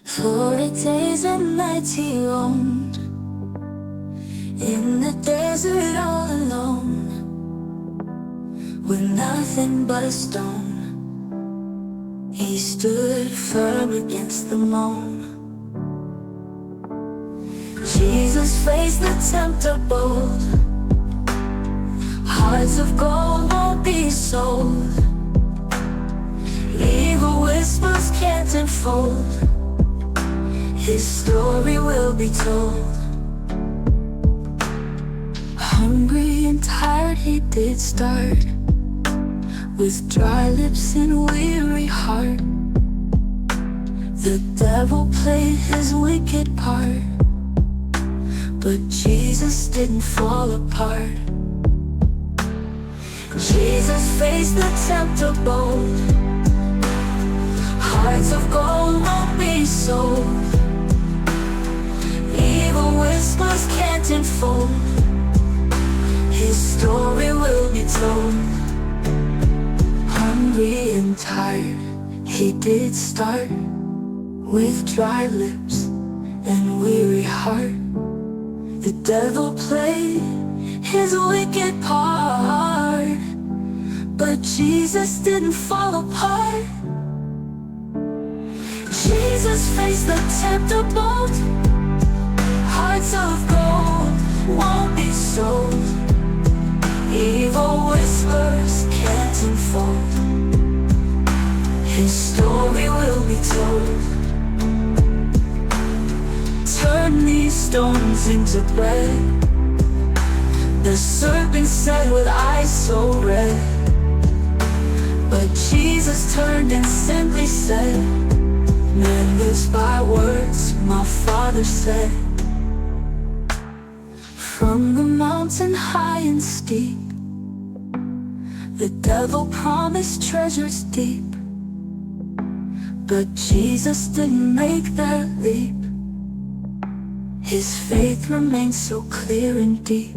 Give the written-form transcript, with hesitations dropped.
For the days and nights he roamed in the desert all alone, with nothing but a stone. He stood firm against the moan. Jesus faced the tempter bold. Hearts of gold won't be sold. Evil whispers can't unfold. His story will be told. Hungry and tired he did start, with dry lips and weary heart. The devil played his wicked part, but Jesus didn't fall apart. Jesus faced the tempter bold. Hearts of gold won't be sold. Evil whispers can't unfold. His story will be told. Hungry and tired he did start, with dry lips and weary heart. The devil played his wicked part, but Jesus didn't fall apart. Jesus faced the tempter bold. Hearts of gold won't be sold. Evil whispers can't unfold. His story will be told. Turn these stones into bread, the serpent said with eyes so red. But Jesus turned and simply said, man lives by words my Father said. From the mountain high and steep, the devil promised treasures deep, but Jesus didn't make that leap. His faith remained so clear and deep.